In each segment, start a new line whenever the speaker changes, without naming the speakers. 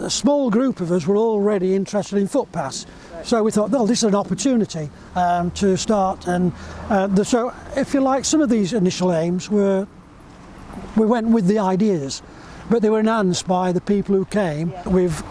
a small group of us were already interested in footpaths. So we thought, well, this is an opportunity to start. And so, if you like, some of these initial aims we went with the ideas, but they were enhanced by the people who came. Yeah. We've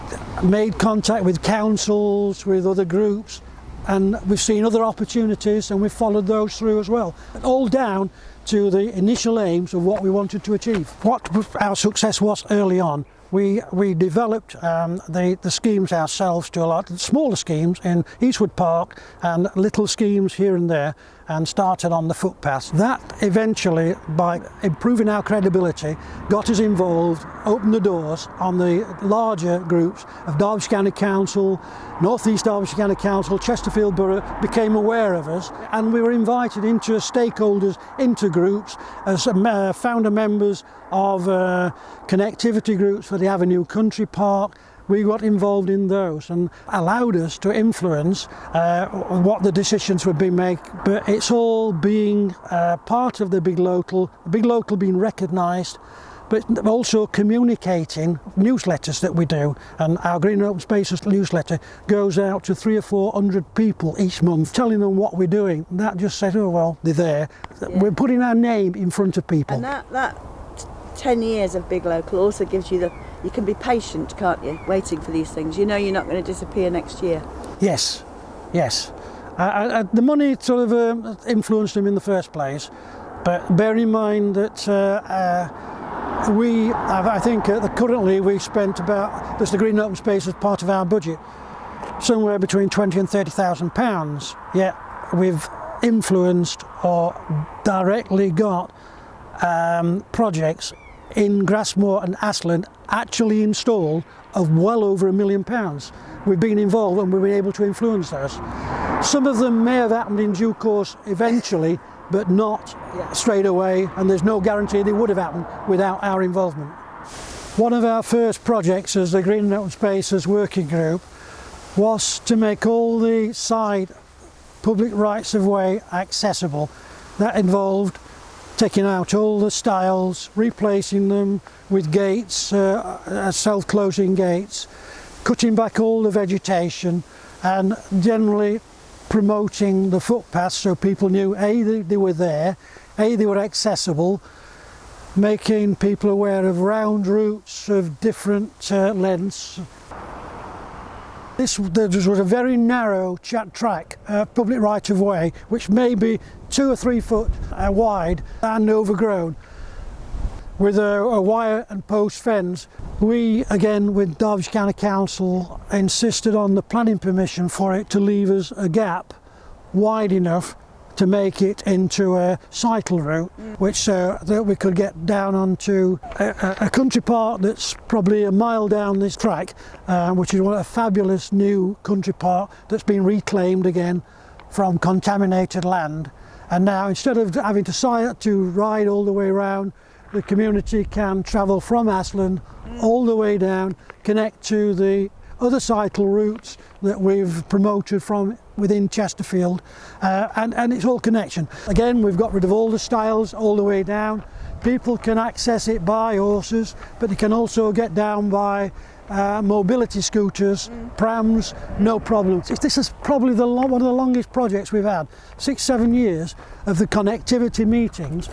made contact with councils, with other groups, and we've seen other opportunities, and we've followed those through as well. All down to the initial aims of what we wanted to achieve. What our success was early on, we developed the schemes ourselves to a lot smaller schemes in Eastwood Park and little schemes here and there, and started on the footpaths. That eventually, by improving our credibility, got us involved, opened the doors on the larger groups of Derbyshire County Council, North East Derbyshire County Council, Chesterfield Borough became aware of us, and we were invited into stakeholders, into groups as founder members of connectivity groups for the Avenue Country Park. We got involved in those and allowed us to influence what the decisions would be made. But it's all being part of the big local being recognised, but also communicating newsletters that we do. And our Green and Open Spaces newsletter goes out to 300 or 400 people each month, telling them what we're doing. And that just said, oh well, they're there. Yeah. We're putting our name in front of people.
And that 10 years of big local also gives you you can be patient, can't you, waiting for these things. You know you're not going to disappear next year.
Yes, yes. The money sort of influenced them in the first place, but bear in mind that I think currently we spent about, there's the Green and Open Space as part of our budget, somewhere between £20,000 and £30,000, yet we've influenced or directly got projects in Grassmoor and Grassland actually installed of well over £1 million. We've been involved and we've been able to influence those. Some of them may have happened in due course eventually, but not straight away, and there's no guarantee they would have happened without our involvement. One of our first projects as the Green and Open Spaces working group was to make all the side public rights of way accessible. That involved taking out all the stiles, replacing them with gates, self-closing gates, cutting back all the vegetation, and generally promoting the footpaths so people knew A, they were there, A, they were accessible, making people aware of round routes of different lengths. This was a very narrow track, public right of way, which may be 2 or 3 foot wide and overgrown, with a wire and post fence. We, again with Derbyshire County Council, insisted on the planning permission for it to leave us a gap wide enough to make it into a cycle route, which that we could get down onto a country park that's probably a mile down this track, which is a fabulous new country park that's been reclaimed again from contaminated land. And now, instead of having to ride all the way around, the community can travel from Grassland all the way down, connect to the other cycle routes that we've promoted from within Chesterfield, and it's all connection. Again, we've got rid of all the stiles all the way down. People can access it by horses, but they can also get down by mobility scooters, prams, no problem. This is probably one of the longest projects we've had, 6-7 years of the connectivity meetings.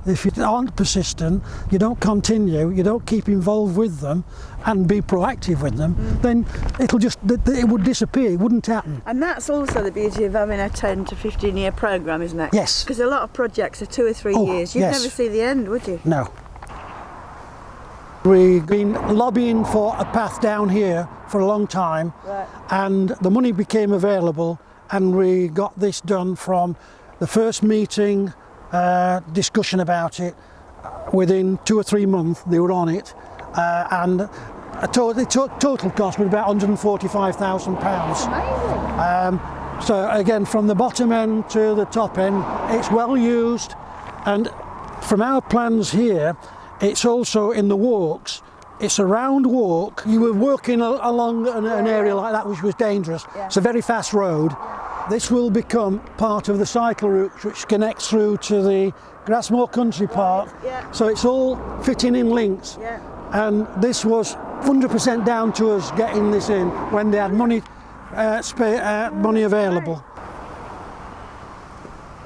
If you aren't persistent, you don't continue, you don't keep involved with them and be proactive with them, then it would disappear, it wouldn't happen.
And that's also the beauty of having a 10 to 15 year programme, isn't it?
Yes.
Because a lot of projects are 2 or 3 years. You'd never see the end, would you?
No. We've been lobbying for a path down here for a long time, right, and the money became available, and we got this done from the first meeting, discussion about it. Within 2 or 3 months they were on it, and the total cost was about £145,000.
Amazing.
So again, from the bottom end to the top end, it's well used, and from our plans here, it's also in the walks. It's a round walk. You were walking along an area like that, which was dangerous. Yeah. It's a very fast road. This will become part of the cycle route, which connects through to the Grassmoor Country Park. Yeah. So it's all fitting in links. Yeah. And this was 100% down to us getting this in when they had money available.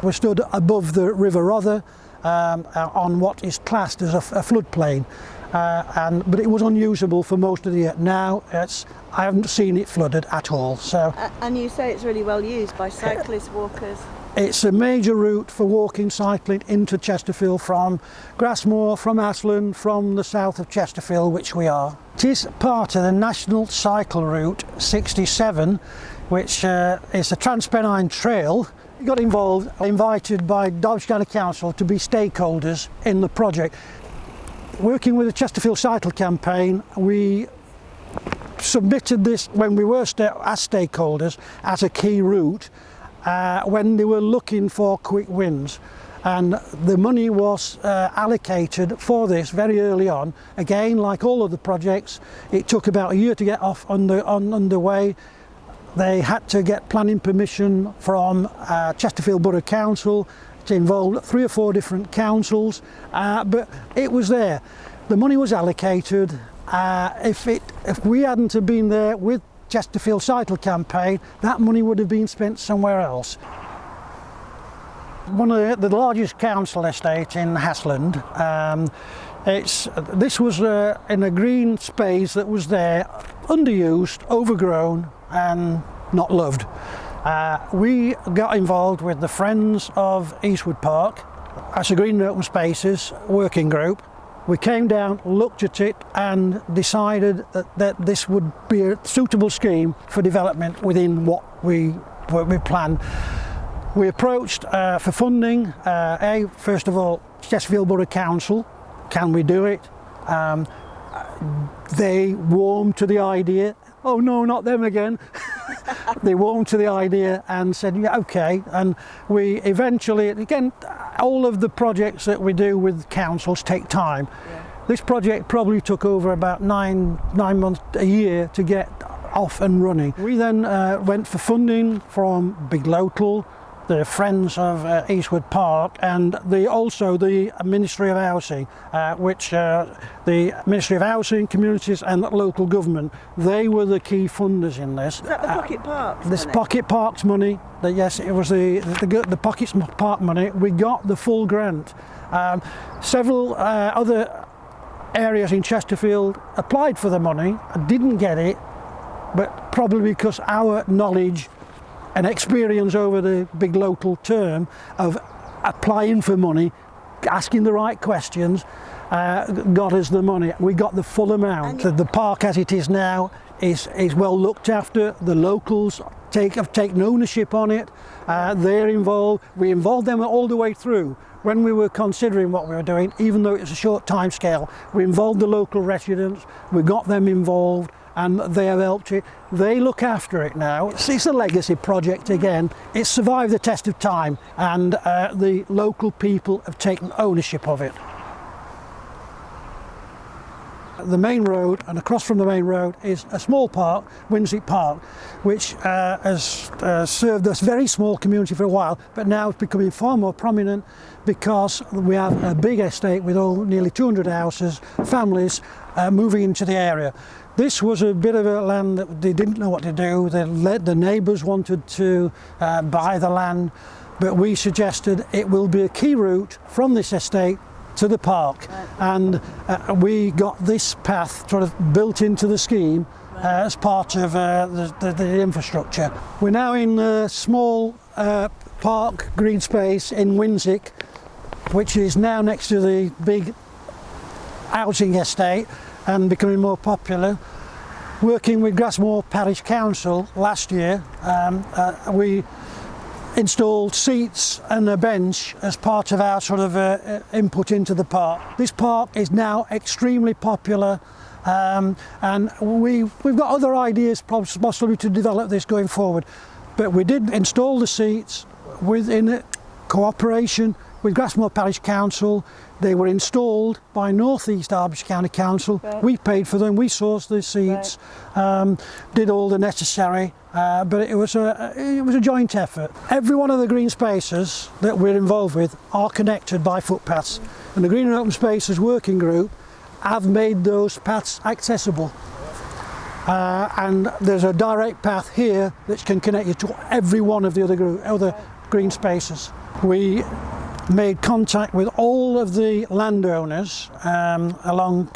We stood above the River Rother on what is classed as a floodplain, but it was unusable for most of the year. Now I haven't seen it flooded at all. So.
And you say it's really well used by cyclists, walkers?
It's a major route for walking, cycling into Chesterfield from Grassmoor, from Hasland, from the south of Chesterfield, which we are. It is part of the National Cycle Route 67, which is a Transpennine Trail. We got invited by Derbyshire County Council to be stakeholders in the project. Working with the Chesterfield Cycle Campaign, we submitted this when we were as stakeholders as a key route when they were looking for quick wins. And the money was allocated for this very early on. Again, like all of the projects, it took about a year to get off underway. They had to get planning permission from Chesterfield Borough Council. It involved 3 or 4 different councils, but it was there. The money was allocated. If we hadn't have been there with Chesterfield Cycle Campaign, that money would have been spent somewhere else. One of the largest council estate in Hasland. This was in a green space that was there, underused, overgrown and not loved. We got involved with the Friends of Eastwood Park as a Green and Open Spaces working group. We came down, looked at it and decided that this would be a suitable scheme for development within what we planned. We approached for funding, first of all, Chesterfield Borough Council. Can we do it? They warmed to the idea. Oh no, not them again. They warmed to the idea and said, yeah, okay. And we eventually, again, all of the projects that we do with councils take time. Yeah. This project probably took over about nine months, a year to get off and running. We then went for funding from Big Local, the Friends of Eastwood Park, and also the Ministry of Housing, which the Ministry of Housing, Communities and Local Government, they were the key funders in this.
Is that the Pocket Parks
This
money?
Pocket Parks money, yes, it was the Pocket Park money. We got the full grant. Several other areas in Chesterfield applied for the money, didn't get it, but probably because our knowledge and experience over the Big Local term of applying for money, asking the right questions, got us the money. We got the full amount. The park as it is now is well looked after. The locals have taken ownership on it. They're involved. We involved them all the way through. When we were considering what we were doing, even though it was a short time scale, we involved the local residents, we got them involved, and they have helped it. They look after it now. It's a legacy project again. It's survived the test of time, and the local people have taken ownership of it. The main road, and across from the main road, is a small park, Winswick Park, which has served this very small community for a while, but now it's becoming far more prominent because we have a big estate with nearly 200 houses, families moving into the area. This was a bit of a land that they didn't know what to do. The neighbours wanted to buy the land, but we suggested it will be a key route from this estate to the park, and we got this path sort of built into the scheme as part of the infrastructure. We're now in a small park green space in Winswick, which is now next to the big housing estate and becoming more popular. Working with Grassmoor Parish Council last year, we installed seats and a bench as part of our sort of input into the park. This park is now extremely popular, and we've got other ideas possibly to develop this going forward, but we did install the seats in cooperation with Grassmoor Parish Council. They were installed by North East Derbyshire County Council. Right. We paid for them, we sourced the seats, right. Did all the necessary, but it was a joint effort. Every one of the green spaces that we're involved with are connected by footpaths, and the Green and Open Spaces Working Group have made those paths accessible. and there's a direct path here that can connect you to every one of the other green spaces. We made contact with all of the landowners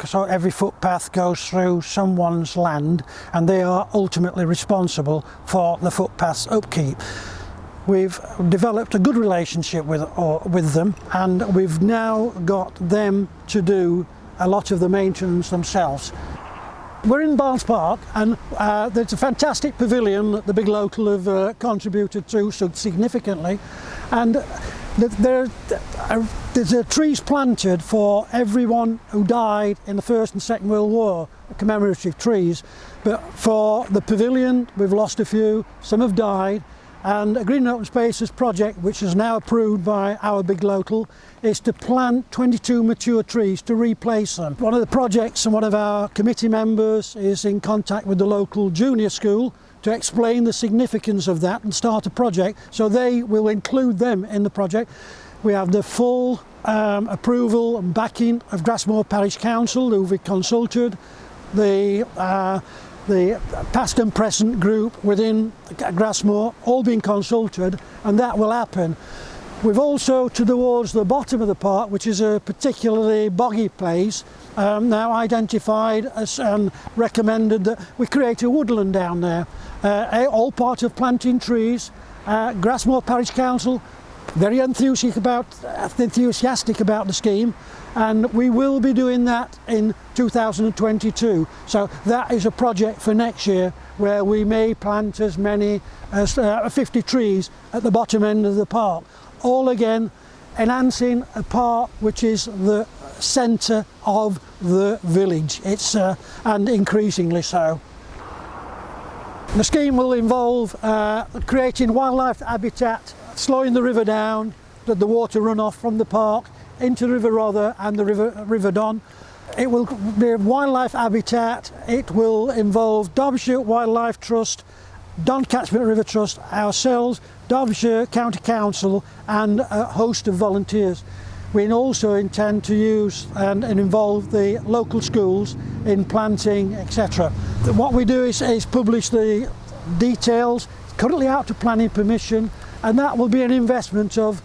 so every footpath goes through someone's land, and they are ultimately responsible for the footpath's upkeep. We've developed a good relationship with them, and we've now got them to do a lot of the maintenance themselves. We're in Barnes Park, and there's a fantastic pavilion that the Big Local have contributed to so significantly, and there's trees planted for everyone who died in the First and Second World War, commemorative trees. But for the pavilion, we've lost a few, some have died, and a Green and Open Spaces project, which is now approved by our Big Local, is to plant 22 mature trees to replace them. One of the projects and one of our committee members is in contact with the local junior school to explain the significance of that and start a project, so they will include them in the project. We have the full approval and backing of Grassmoor Parish Council, who we've consulted, the past and present group within Grassmoor, all being consulted, and that will happen. We've also, towards the bottom of the park, which is a particularly boggy place, now identified as and recommended that we create a woodland down there. All part of planting trees. Grassmoor Parish Council very enthusiastic about the scheme, and we will be doing that in 2022. So that is a project for next year, where we may plant as many as 50 trees at the bottom end of the park. All again enhancing a park which is the centre of the village. It's and increasingly so. The scheme will involve creating wildlife habitat, slowing the river down, the water runoff from the park into the River Rother and the River Don. It will be a wildlife habitat. It will involve Derbyshire Wildlife Trust, Don Catchment River Trust, ourselves, Derbyshire County Council, and a host of volunteers. We also intend to use and involve the local schools in planting, etc. What we do is publish the details, currently out to planning permission, and that will be an investment of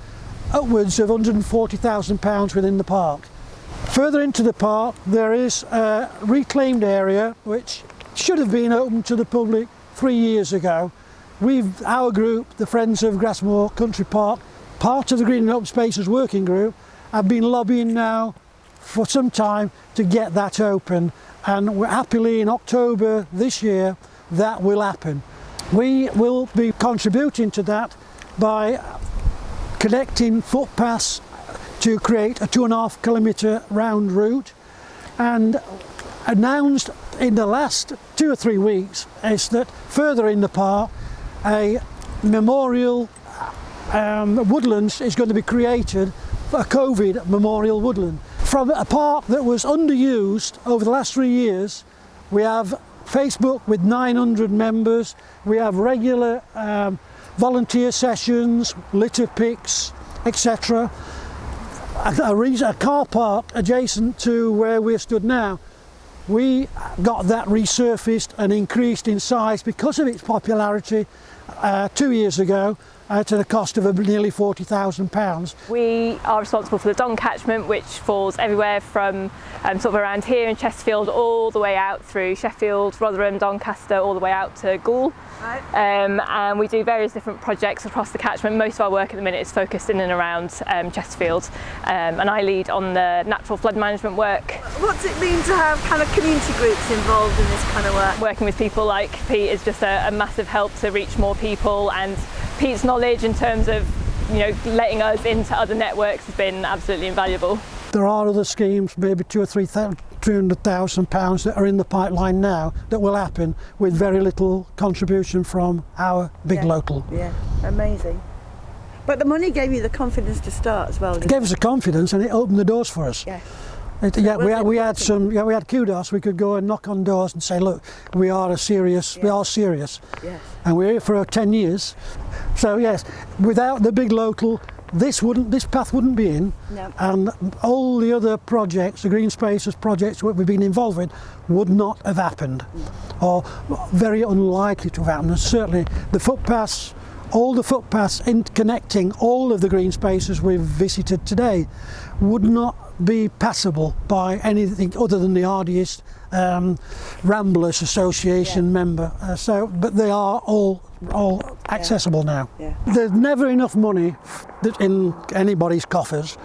upwards of £140,000 within the park. Further into the park there is a reclaimed area which should have been open to the public 3 years ago. Our group, the Friends of Grassmoor Country Park, part of the Green and Open Spaces Working Group, have been lobbying now for some time to get that open, and we're happily in October this year that will happen. We will be contributing to that by connecting footpaths to create a 2.5 kilometre round route, and announced in the last 2 or 3 weeks is that further in the park a memorial woodlands is going to be created, a COVID memorial woodland. From a park that was underused over the last 3 years, we have Facebook with 900 members, we have regular volunteer sessions, litter picks, etc. A car park adjacent to where we're stood now, we got that resurfaced and increased in size because of its popularity 2 years ago, at a cost of nearly £40,000.
We are responsible for the Don catchment, which falls everywhere from sort of around here in Chesterfield all the way out through Sheffield, Rotherham, Doncaster, all the way out to Goole. Right. And we do various different projects across the catchment. Most of our work at the minute is focused in and around Chesterfield, and I lead on the natural flood management work.
What's it mean to have kind of community groups involved in this kind of work?
Working with people like Pete is just a massive help to reach more people, and Pete's knowledge in terms of, you know, letting us into other networks has been absolutely invaluable.
There are other schemes, maybe £200,000 that are in the pipeline now that will happen with very little contribution from our Big Local.
Yeah, amazing. But the money gave you the confidence to start as well, didn't
It gave us the confidence and it opened the doors for us.
Yeah.
We had kudos. We could go and knock on doors and say, look, we are serious,
Yes.
and we're here for 10 years. So yes, without the big local, this path wouldn't be in,
No.
and all the other projects, the green spaces projects that we've been involved with, would not have happened, or very unlikely to have happened. And certainly the footpaths, all the footpaths interconnecting all of the green spaces we've visited today, would not be passable by anything other than the hardiest Ramblers Association member. But they are all accessible now.
Yeah.
There's never enough money in anybody's coffers.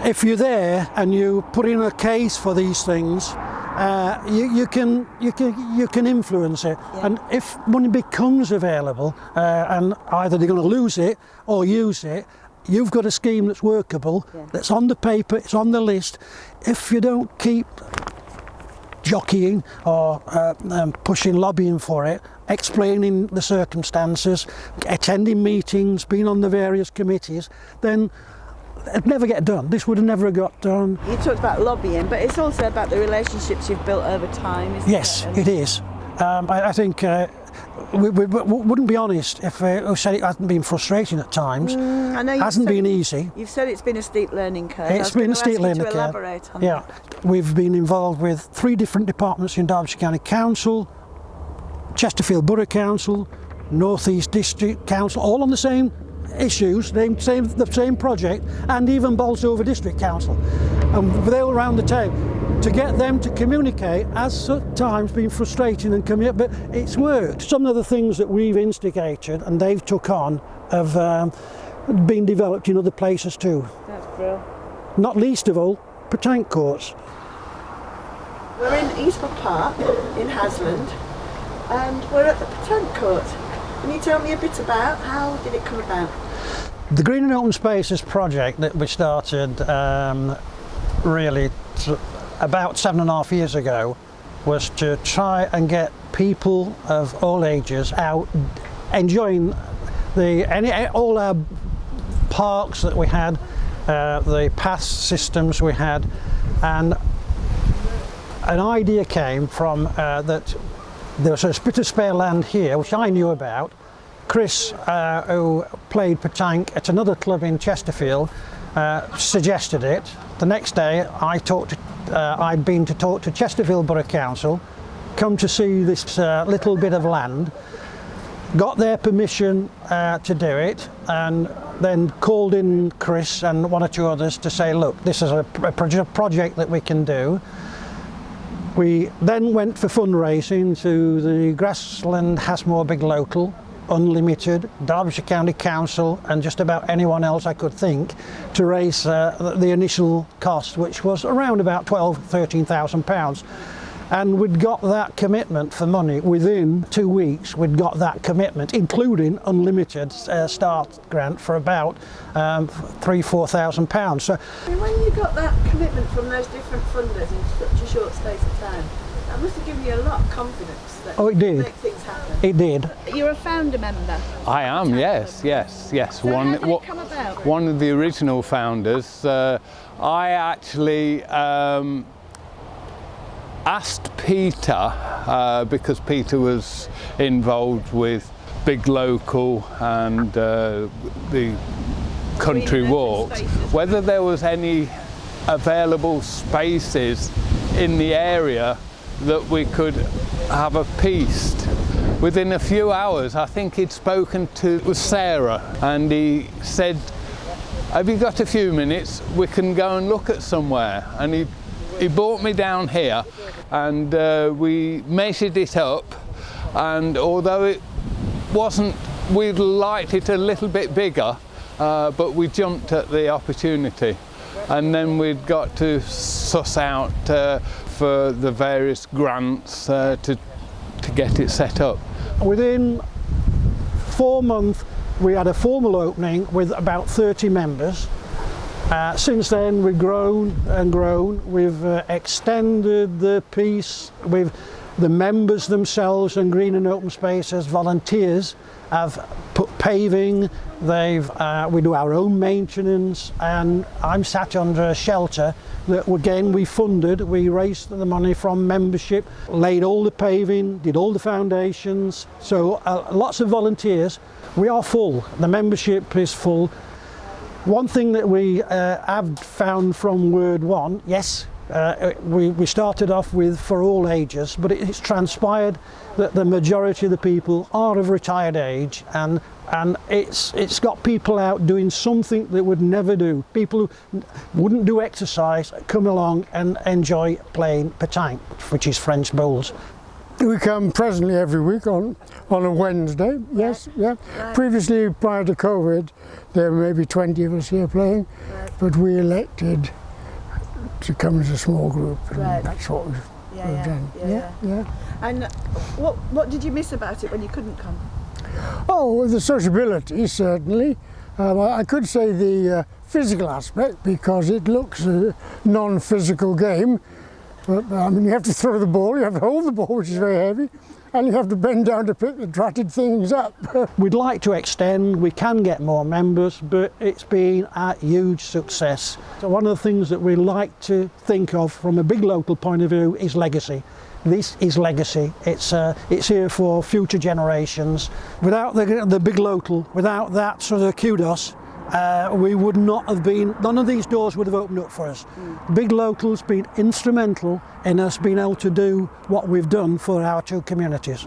If you're there and you put in a case for these things, you can influence it.
Yeah.
And if money becomes available, and either they're going to lose it or use it, you've got a scheme that's workable, that's on the paper, it's on the list. If you don't keep jockeying or pushing, lobbying for it, explaining the circumstances, attending meetings, being on the various committees, then it'd never get done. This would have never got done.
You talked about lobbying, but it's also about the relationships you've built over time, isn't
Yes,
it?
it is. I think we wouldn't be honest if we said it hasn't been frustrating at times.
I know
It hasn't been easy.
You've said it's been a steep learning curve.
It's been a steep learning curve.
Elaborate on
Yeah, we've been involved with 3 different departments in Derbyshire County Council, Chesterfield Borough Council, North East District Council, all on the same issues, the same project, and even Bolsover District Council. And they were around the table. To get them to communicate has at times been frustrating and but it's worked. Some of the things that we've instigated and they've took on have been developed in other places too.
That's brilliant.
Not least of all, petanque courts.
We're in Eastwood Park in Hasland, and we're at the petanque court. Can you tell me a bit about how did it come about?
The Green and Open Spaces project that we started really about 7.5 years ago was to try and get people of all ages out enjoying all our parks that we had, the path systems we had, and an idea came from that there was a bit of spare land here which I knew about. Chris, who played petanque at another club in Chesterfield, suggested it. The next day I'd been to talk to Chesterfield Borough Council, come to see this little bit of land, got their permission to do it, and then called in Chris and 1 or 2 others to say, look, this is a project that we can do. We then went for fundraising to the Grassland, Hasmoor Big Local, Unlimited, Derbyshire County Council, and just about anyone else I could think to raise the initial cost, which was around about £12,000–13,000. And we'd got that commitment for money within 2 weeks. We'd got that commitment, including unlimited start grant for about £3,000–4,000. So
when you got that commitment from those different funders in such a short space of time, that must have given you a lot of confidence that
it did.
make things happen.
It did.
You're a founder member.
I am, yes.
So how did it come about?
One of the original founders. I actually asked Peter, because Peter was involved with Big Local and the Country Walks, whether there was any available spaces in the area that we could have a piste. Within a few hours, I think he'd spoken to Sarah, and he said, have you got a few minutes? We can go and look at somewhere. And he brought me down here, and we measured it up, and although it wasn't, we'd liked it a little bit bigger, but we jumped at the opportunity. And then we'd got to suss out for the various grants to get it set up. Within
4 months we had a formal opening with about 30 members. Since then we've grown and grown. We've extended the piece. We've The members themselves and Green and Open Spaces volunteers have put paving, we do our own maintenance, and I'm sat under a shelter that again we funded. We raised the money from membership, laid all the paving, did all the foundations, so lots of volunteers. We are full, the membership is full. One thing that we have found from word one, yes, we started off with for all ages, but it's transpired that the majority of the people are of retired age, and it's got people out doing something they would never do. People who wouldn't do exercise come along and enjoy playing pétanque, which is French bowls.
We come presently every week on a Wednesday, yes, yeah.
Right.
Previously, prior to COVID, there were maybe 20 of us here playing, but we elected to come as a small group, and that's what we've done. Yeah.
And what did you miss about it when you couldn't come?
Oh, the sociability, certainly. I could say the physical aspect, because it looks a non-physical game. But I mean, you have to throw the ball, you have to hold the ball, which is very heavy, and you have to bend down to pick the dratted things up.
We'd like to extend, we can get more members, but it's been a huge success. So one of the things that we like to think of from a big local point of view is legacy. This is legacy. It's here for future generations. Without the big local, without that sort of kudos, we would not have been, none of these doors would have opened up for us. Big Local's been instrumental in us being able to do what we've done for our two communities.